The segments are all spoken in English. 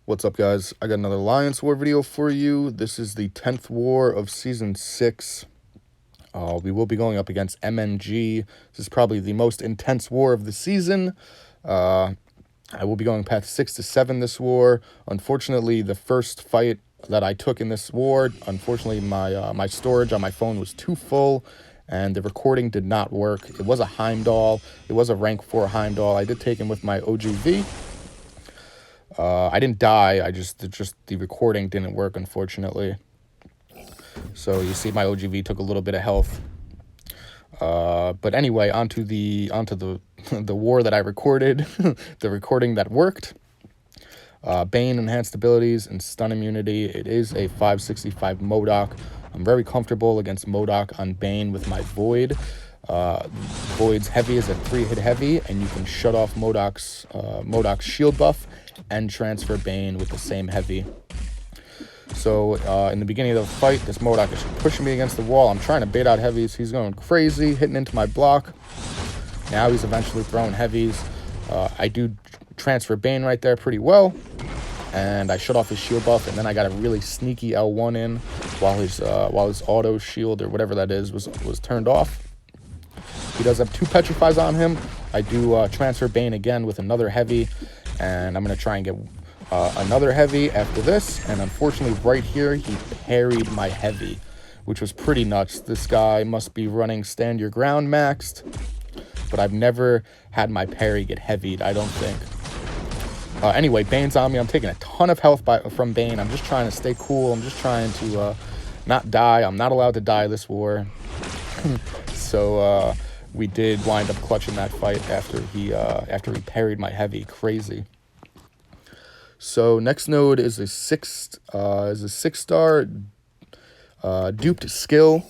What's up, guys? I got another Alliance War video for you. This is the 10th war of Season 6. We will be going up against MNG. This is probably the most intense war of the season. I will be going path 6 to 7 this war. Unfortunately, the first fight that I took in this war, unfortunately, my storage on my phone was too full, and the recording did not work. It was a Heimdall. It was a rank 4 Heimdall. I did take him with my OGV. I didn't die. The recording didn't work, unfortunately. So you see, my OGV took a little bit of health. But anyway, onto the the war that I recorded, the recording that worked. Bane enhanced abilities and stun immunity. It is a 565 MODOK. I'm very comfortable against MODOK on Bane with my Void. Void's heavy is a 3-hit heavy, and you can shut off MODOK's shield buff and transfer Bane with the same heavy. So in the beginning of the fight, this MODOK is pushing me against the wall. I'm trying to bait out heavies. He's going crazy, hitting into my block. Now he's eventually throwing heavies. I do transfer Bane right there pretty well, and I shut off his shield buff, and then I got a really sneaky L1 in while his auto shield or whatever that is was turned off. He does have 2 petrifies on him. I do transfer Bane again with another heavy, and I'm going to try and get another heavy after this. And unfortunately, right here, he parried my heavy, which was pretty nuts. This guy must be running stand your ground maxed, but I've never had my parry get heavied, I don't think. Anyway, Bane's on me. I'm taking a ton of health from Bane. I'm just trying to stay cool. I'm just trying to not die. I'm not allowed to die this war. So we did wind up clutching that fight after he parried my heavy. Crazy. So next node is a 6-star duped skill.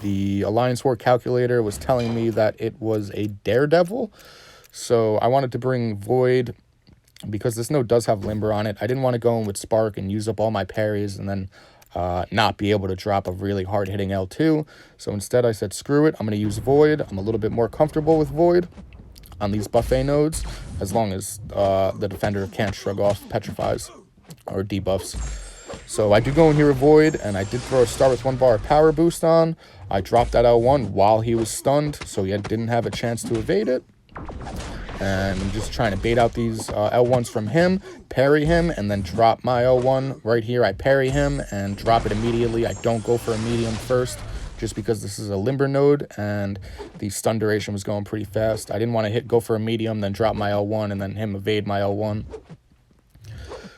The Alliance War calculator was telling me that it was a Daredevil. So I wanted to bring Void because this node does have Limber on it. I didn't want to go in with Spark and use up all my parries and then not be able to drop a really hard-hitting L2. So instead I said, screw it, I'm going to use Void. I'm a little bit more comfortable with Void on these buffet nodes, as long as the defender can't shrug off petrifies or debuffs. So I do go in here with Void, and I did throw a start with 1 bar power boost on. I dropped that L1 while he was stunned, so he didn't have a chance to evade it. And I'm just trying to bait out these L1s from him, parry him, and then drop my L1 right here. I parry him and drop it immediately. I don't go for a medium first, just because this is a Limber node and the stun duration was going pretty fast. I didn't want to go for a medium, then drop my L1, and then him evade my L1.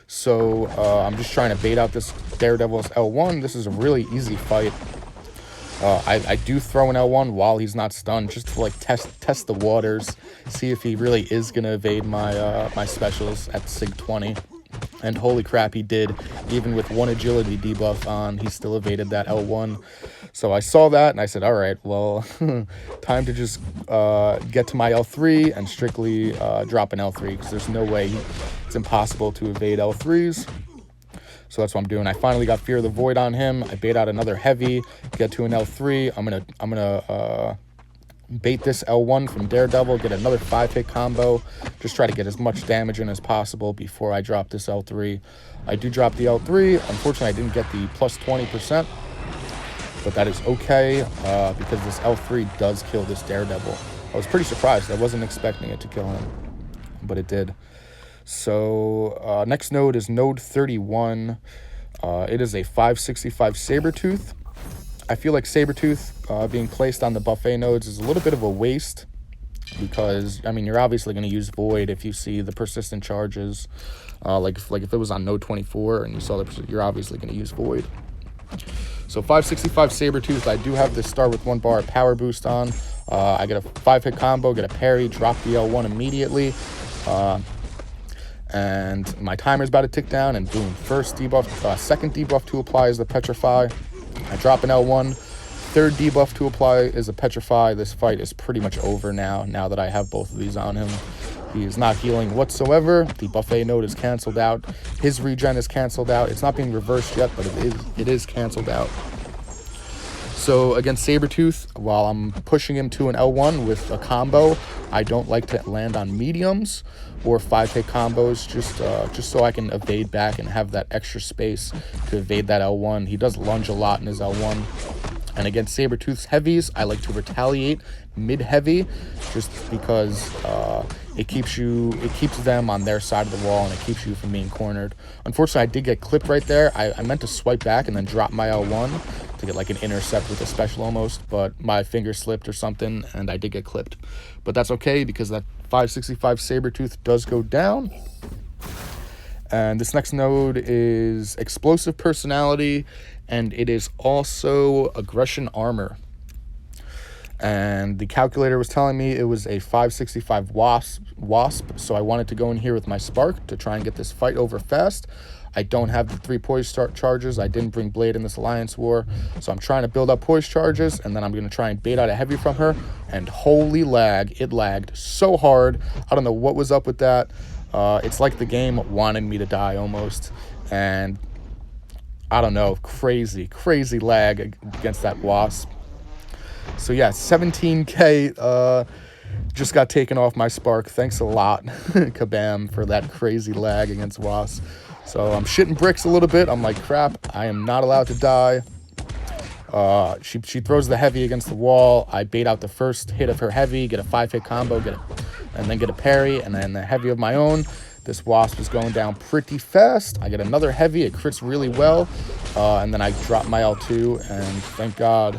So I'm just trying to bait out this Daredevil's L1. This is a really easy fight. I do throw an L1 while he's not stunned, just to like test the waters, see if he really is gonna evade my my specials at Sig 20. And holy crap, he did. Even with 1 agility debuff on, he still evaded that L1. So I saw that and I said, all right, well, time to just get to my L3 and strictly drop an L3, because there's no way it's impossible to evade L3s. So that's what I'm doing. I finally got Fear of the Void on him. I bait out another heavy, get to an L3. I'm gonna bait this L1 from Daredevil, get another 5-hit combo, just try to get as much damage in as possible before I drop this L3. I do drop the L3. Unfortunately, I didn't get the plus 20%, but that is okay, because this L3 does kill this Daredevil. I was pretty surprised. I wasn't expecting it to kill him, but it did. So next node is node 31. It is a 565 Sabretooth. I feel like Sabretooth being placed on the buffet nodes is a little bit of a waste, because, I mean, you're obviously going to use Void if you see the persistent charges. Like if it was on node 24 and you saw you're obviously going to use Void. So 565 Sabretooth, I do have this start with 1 bar power boost on. I get a 5-hit combo, get a parry, drop the L1 immediately. And my timer's about to tick down, and boom, first debuff, second debuff to apply is the Petrify. I drop an L1, third debuff to apply is a Petrify. This fight is pretty much over now that I have both of these on him. He is not healing whatsoever. The buffet node is canceled out. His regen is canceled out. It's not being reversed yet, but it is canceled out. So against Sabretooth, while I'm pushing him to an L1 with a combo, I don't like to land on mediums or 5-hit combos, just so I can evade back and have that extra space to evade that L1. He does lunge a lot in his L1. And against Sabretooth's heavies, I like to retaliate mid-heavy, just because it keeps them on their side of the wall, and it keeps you from being cornered. Unfortunately, I did get clipped right there. I meant to swipe back and then drop my L1 to get like an intercept with a special almost, but my finger slipped or something, and I did get clipped. But that's okay, because that 565 Sabretooth does go down. And this next node is Explosive Personality, and it is also Aggression Armor. And the calculator was telling me it was a 565 Wasp, so I wanted to go in here with my Spark to try and get this fight over fast. I don't have the 3 poise charges. I didn't bring Blade in this Alliance War, so I'm trying to build up poise charges, and then I'm going to try and bait out a heavy from her. And holy lag, it lagged so hard. I don't know what was up with that. It's like the game wanted me to die almost, and I don't know, crazy lag against that Wasp. So yeah, 17k just got taken off my Spark. Thanks a lot, Kabam, for that crazy lag against Wasp. So I'm shitting bricks a little bit. I'm like, crap, I am not allowed to die. She throws the heavy against the wall. I bait out the first hit of her heavy, get a 5-hit combo, and then get a parry, and then the heavy of my own. This Wasp is going down pretty fast. I get another heavy. It crits really well, and then I drop my L2, and thank God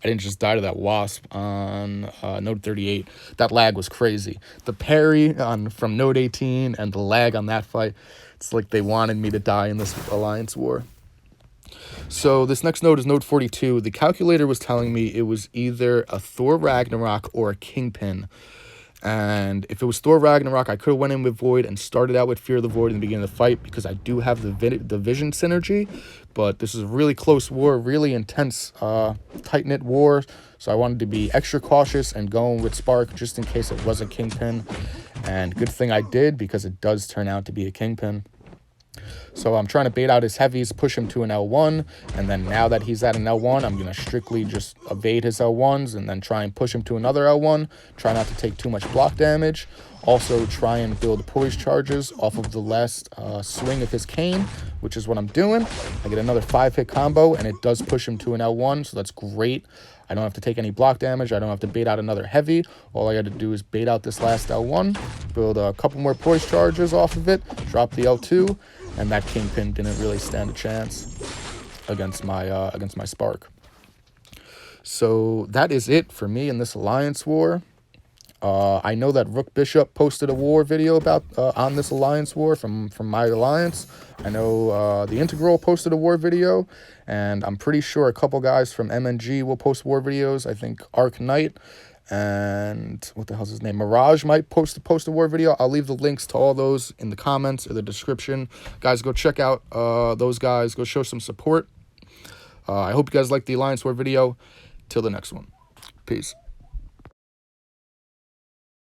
I didn't just die to that Wasp on node 38. That lag was crazy. The parry from node 18 and the lag on that fight, it's like they wanted me to die in this Alliance War. So this next node is node 42. The calculator was telling me it was either a Thor Ragnarok or a Kingpin. And if it was Thor Ragnarok, I could have went in with Void and started out with Fear of the Void in the beginning of the fight, because I do have the Vision synergy. But this is a really close war, really intense, tight-knit war. So I wanted to be extra cautious and going with Spark just in case it was a Kingpin. And good thing I did, because it does turn out to be a Kingpin. So I'm trying to bait out his heavies, push him to an L1, and then now that he's at an L1, I'm going to strictly just evade his L1s and then try and push him to another L1, try not to take too much block damage. Also try and build poise charges off of the last swing of his cane, which is what I'm doing. I get another 5-hit combo, and it does push him to an L1, so that's great. I don't have to take any block damage. I don't have to bait out another heavy. All I got to do is bait out this last L1, build a couple more poise charges off of it, drop the L2, and that Kingpin didn't really stand a chance against my Spark. So that is it for me in this Alliance War. I know that Rook Bishop posted a war video about on this Alliance War from my Alliance. I know the Integral posted a war video, and I'm pretty sure a couple guys from MNG will post war videos. I think Arc Knight and what the hell's his name, Mirage might post a war video. I'll leave the links to all those in the comments or the description. Guys, go check out those guys. Go show some support. I hope you guys liked the Alliance War video. Till the next one. Peace.